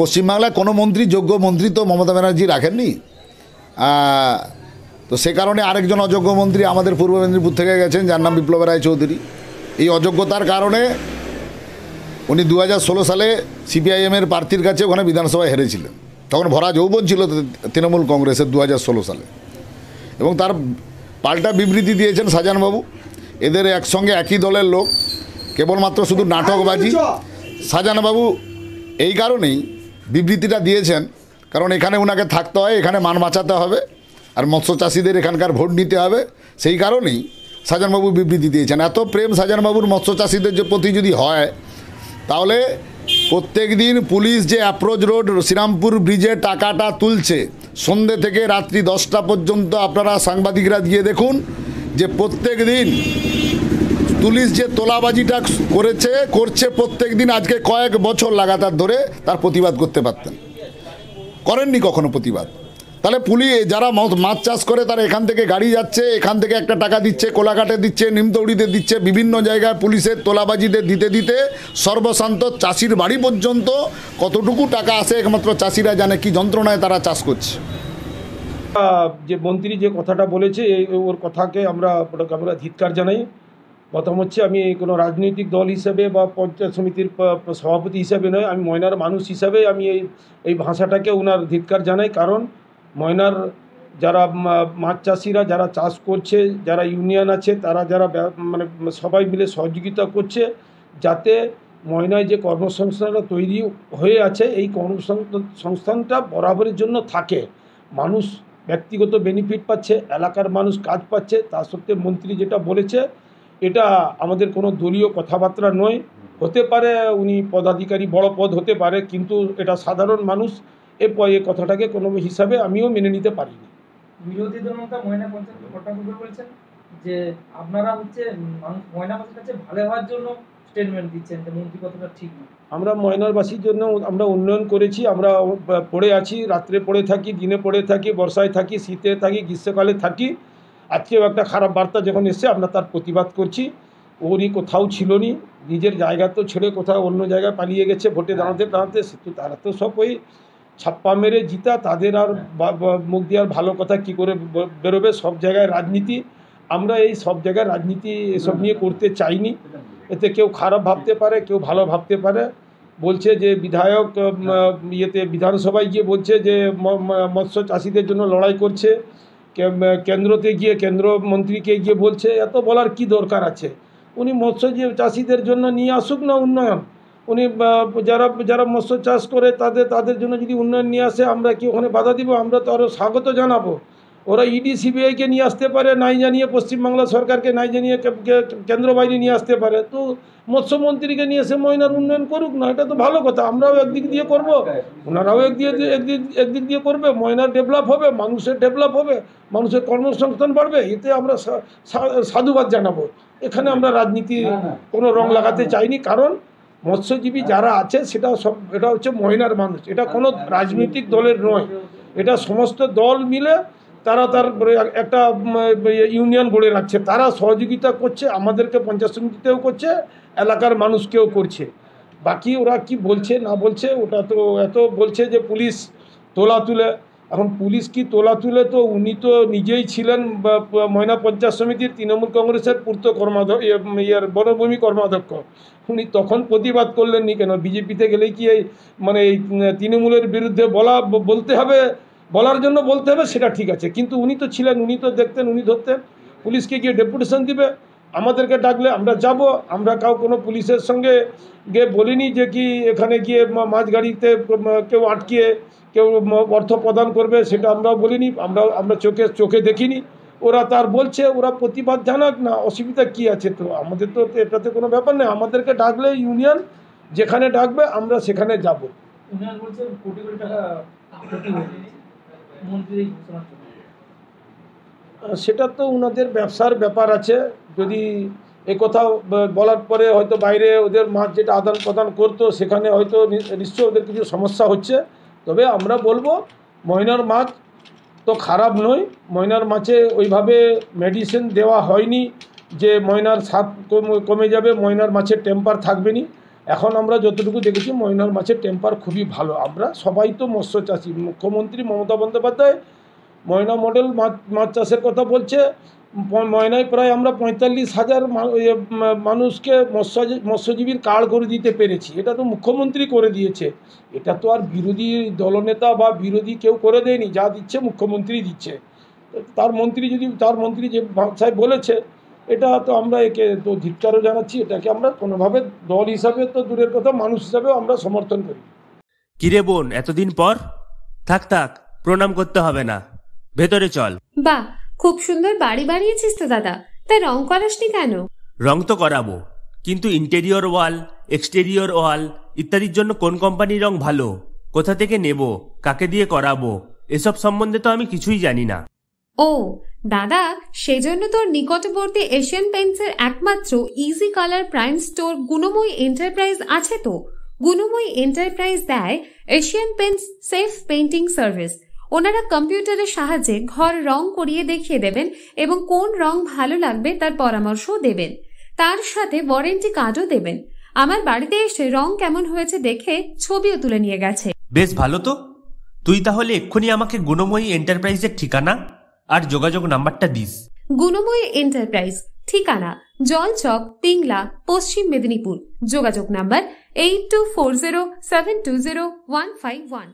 পশ্চিমবাংলায় কোনো মন্ত্রী, যোগ্য মন্ত্রী তো মমতা ব্যানার্জি রাখেননি। তো সে কারণে আরেকজন অযোগ্য মন্ত্রী আমাদের পূর্ব মেদিনীপুর থেকে গেছেন, যার নাম বিপ্লব রায় চৌধুরী। এই অযোগ্যতার কারণে উনি 2016 সালে সিপিআইএমের প্রার্থীর কাছে ওখানে বিধানসভায় হেরেছিলেন। তখন ভরা যৌবন ছিল তৃণমূল কংগ্রেসের 2016 সালে, এবং তার পাল্টা বিবৃতি দিয়েছেন শাহজাহানবাবু। এদের একসঙ্গে একই দলের লোক, কেবলমাত্র শুধু নাটকবাজি। শাহজাহানবাবু এই কারণেই বিবৃতিটা দিয়েছেন, কারণ এখানে ওনাকে থাকতে হয়, এখানে মান বাঁচাতে হবে, আর মৎস্য চাষিদের এখানকার ভোট নিতে হবে। সেই কারণেই শাহজাহানবাবু বিবৃতি দিয়েছেন। এত প্রেম শাহজাহানবাবুর মৎস্য চাষিদের প্রতি যদি হয়, তাহলে প্রত্যেক দিন পুলিশ যে অ্যাপ্রোচ রোড শ্রীরামপুর ব্রিজে টাকাটা তুলছে, সন্ধ্যে থেকে রাত্রি 10টা পর্যন্ত আপনারা সাংবাদিকরা গিয়ে দেখুন যে প্রত্যেক দিন পুলিশ যে তোলাবাজিটা করছে প্রত্যেক দিন, আজকে কয়েক বছর লাগাতার ধরে তার প্রতিবাদ করতে পারতেন, করেননি কখনো প্রতিবাদ। তাহলে পুলিশ যারা মাছ চাষ করে তারা এখান থেকে গাড়ি যাচ্ছে, এখান থেকে একটা টাকা দিচ্ছে, কোলাঘাটে দিচ্ছে, নিমতৌড়িতে দিচ্ছে, বিভিন্ন জায়গায় পুলিশের তোলাবাজিতে দিতে দিতে সর্বশান্ত চাষির বাড়ি পর্যন্ত কতটুকু টাকা আসে একমাত্র চাষিরা জানে, কি যন্ত্রণায় তারা চাষ করছে। যে মন্ত্রী যে কথাটা বলেছে ওর কথাকে আমরা ধিক্কার জানাই। প্রথম হচ্ছে, আমি কোনো রাজনৈতিক দল হিসেবে বা পঞ্চায়েত সমিতির সভাপতি হিসেবে নয়, আমি ময়নার মানুষ হিসাবে আমি এই ভাষাটাকে ওনার ধিক্কার জানাই। কারণ ময়নার যারা মাছ চাষিরা যারা চাষ করছে, যারা ইউনিয়ন আছে, তারা যারা মানে সবাই মিলে সহযোগিতা করছে যাতে ময়নায় যে কর্মসংস্থানটা তৈরি হয়ে আছে, এই কর্মসংস্থানটা বরাবরের জন্য থাকে। মানুষ ব্যক্তিগত বেনিফিট পাচ্ছে, এলাকার মানুষ কাজ পাচ্ছে। তা সত্ত্বেও মন্ত্রী যেটা বলেছে এটা আমাদের কোনো দলীয় কথাবার্তা নয়। হতে পারে উনি পদাধিকারী, বড় পদ হতে পারে, কিন্তু এটা সাধারণ মানুষ এই কথাটাকে কোনো হিসাবে আমিও মেনে নিতে পারিনি। বিরোধী দলনেতা ময়না ভট্টাচার্য বলছেন যে আপনারা হচ্ছে ময়নাবাসীর কাছে ভালো হওয়ার জন্য স্টেটমেন্ট দিচ্ছেন, মন্ত্রী কথাটা ঠিক না। আমরা ময়নাবাসীর জন্য আমরা উন্নয়ন করেছি। আমরা পড়ে আছি, রাত্রে পড়ে থাকি, দিনে পড়ে থাকি, বর্ষায় থাকি, শীতে থাকি, গ্রীষ্মকালে থাকি। আজকেও একটা খারাপ বার্তা যখন এসছে আমরা তার প্রতিবাদ করছি। ওরই কোথাও ছিল নি, নিজের জায়গা তো ছেড়ে কোথাও অন্য জায়গায় পালিয়ে গেছে ভোটে দাঁড়াতে দাঁড়াতে। তারা তো সব ওই ছাপ্পা মেরে জিতা, তাদের আর মুখ দিয়ে আর ভালো কথা কী করে বেরোবে। সব জায়গায় রাজনীতি, আমরা এই সব জায়গায় রাজনীতি এসব নিয়ে করতে চাইনি। এতে কেউ খারাপ ভাবতে পারে, কেউ ভালো ভাবতে পারে। বলছে যে বিধায়ক বিধানসভায় গিয়ে বলছে যে মৎস্য চাষিদের জন্য লড়াই করছে, কেন্দ্রতে গিয়ে কেন্দ্রমন্ত্রীকে গিয়ে বলছে। এত বলার কি দরকার আছে? উনি মৎস্য চাষিদের জন্য নিয়ে আসুক না উন্নয়ন। উনি যারা মৎস্য চাষ করে তাদের জন্য যদি উন্নয়ন নিয়ে আসে, আমরা কি ওখানে বাধা দিব? আমরা তো আরও স্বাগত জানাবো। ওরা ইডি সিবিআইকে নিয়ে আসতে পারে, নাই জানিয়ে পশ্চিমবাংলা সরকারকে নাই জানিয়ে কেন্দ্র বাহিনী নিয়ে আসতে পারে। তো মৎস্যমন্ত্রীকে নিয়ে এসে ময়নার উন্নয়ন করুক না, এটা তো ভালো কথা। আমরাও একদিক দিয়ে করব, ওনারাও একদিক দিয়ে করবে। ময়নার ডেভেলপ হবে, মানুষের ডেভেলপ হবে, মানুষের কর্মসংস্থান বাড়বে। এতে আমরা সাধুবাদ জানাবো। এখানে আমরা রাজনীতি কোনো রং লাগাতে চাইনি। কারণ মৎস্যজীবী যারা আছে এটা হচ্ছে ময়নার মানুষ, এটা কোনো রাজনৈতিক দলের নয়। এটা সমস্ত দল মিলে তারা তার একটা ইউনিয়ন গড়ে রাখছে, তারা সহযোগিতা করছে, আমাদেরকে পঞ্চায়েত সমিতিতেও করছে, এলাকার মানুষকেও করছে। বাকি ওরা কি বলছে না বলছে, ওটা তো এত বলছে যে পুলিশ তোলা তুলে। এখন পুলিশ কি তোলা তুলে? তো উনি তো নিজেই ছিলেন ময়না পঞ্চায়েত সমিতির তৃণমূল কংগ্রেসের পূর্ত বনভূমি কর্মাধ্যক্ষ। উনি তখন প্রতিবাদ করলেননি কেন? বিজেপিতে গেলেই কি এই মানে এই তৃণমূলের বিরুদ্ধে বলতে হবে, বলার জন্য বলতে হবে, সেটা ঠিক আছে। কিন্তু উনি তো ছিলেন, উনি তো দেখতেন, উনি ধরতেন। পুলিশকে গিয়ে ডেপুটেশন দিবে, আমাদেরকে ডাকলে আমরা যাব। আমরা কোনো পুলিশের সঙ্গে গিয়ে বলিনি যে কি এখানে গিয়ে মাছ গাড়িতে কেউ আটকিয়ে কেউ অর্থ প্রদান করবে, সেটা আমরাও বলিনি। আমরা চোখে দেখিনি। ওরা তার বলছে, ওরা প্রতিবাদ জানাক না, অসুবিধা কি আছে? তো আমাদের তো এটাতে কোনো ব্যাপার নেই। আমাদেরকে ডাকলে ইউনিয়ন যেখানে ডাকবে আমরা সেখানে যাব। ইউনিয়ন বলছে কোটি কোটি টাকা ক্ষতি হয়েছে মন্ত্রী। সেটা তো ওনাদের ব্যবসার ব্যাপার আছে। যদি কথা বলার পরে হয়তো বাইরে ওদের মাছ যেটা আদান প্রদান করতো সেখানে হয়তো নিশ্চয়ই ওদের কিছু সমস্যা হচ্ছে। তবে আমরা বলবো ময়নার মাছ তো খারাপ নয়। ময়নার মাছে ওইভাবে মেডিসিন দেওয়া হয়নি যে ময়নার স্বাদ কমে যাবে, ময়নার মাছের টেম্পার থাকবে না। এখন আমরা যতটুকু দেখেছি ময়নার মাছের টেম্পার খুবই ভালো। আমরা সবাই তো মৎস্য চাষি। মুখ্যমন্ত্রী মমতা বন্দ্যোপাধ্যায় ময়না মডেল মাছ চাষের কথা বলছে। ময়নায় প্রায় আমরা 45,000 মানুষকে মৎস্যজীবীর কার্ড করে দিতে পেরেছি। এটা তো মুখ্যমন্ত্রী করে দিয়েছে, এটা তো আর বিরোধী দলনেতা বা বিরোধী কেউ করে দেয়নি। যা দিচ্ছে মুখ্যমন্ত্রী দিচ্ছে। তার মন্ত্রী যে ভাষায় বলেছে, এটা তো আমরা একে তো ধিক্কারও জানাচ্ছি। এটাকে আমরা কোনোভাবে দল হিসাবে তো দূরের কথা, মানুষ হিসাবেও আমরা সমর্থন করি। কিরে বোন, এতদিন পর? থাক থাক, প্রণাম করতে হবে না, ভেতরে চল। বাহ, খুব সুন্দর বাড়ি বানিয়েছিস তো দাদা, তাই রং করাসনি কেন? রং তো করাবো, কিন্তু ইন্টেরিয়র ওয়াল, এক্সটেরিয়র ওয়াল ইত্যাদির জন্য কোন কোম্পানির রং ভালো, কোথা থেকে নেব, কাকে দিয়ে করাবো, এসব সম্বন্ধে তো আমি কিছুই জানি না। ও দাদা, সেজন্য তোর নিকটবর্তী এশিয়ান পেইন্টসের একমাত্র easy colour prime store Gunamoyee enterprise আছে তো। গুণময়ী এন্টারপ্রাইজ দেয় Asian Paints safe painting service. ওনারা কম্পিউটারের সাহায্যে ঘর রং করিয়ে দেখিয়ে দেবেন এবং কোন রং ভালো লাগবে তার পরামর্শও দেবেন। তার সাথে ওয়ারেন্টি কার্ডও দেবেন। আমার বাড়িতে এসে রং কেমন হয়েছে দেখে ছবিও তুলে নিয়ে গেছে। বেশ ভালো তো। তুই তাহলে এক্ষুনি আমাকে গুণময়ী এন্টারপ্রাইজের ঠিকানা আর যোগাযোগ নাম্বারটা দিস। গুণময়ী এন্টারপ্রাইজ, ঠিকানা জলচক, পিংলা, পশ্চিম মেদিনীপুর। যোগাযোগ নাম্বার 8240720151।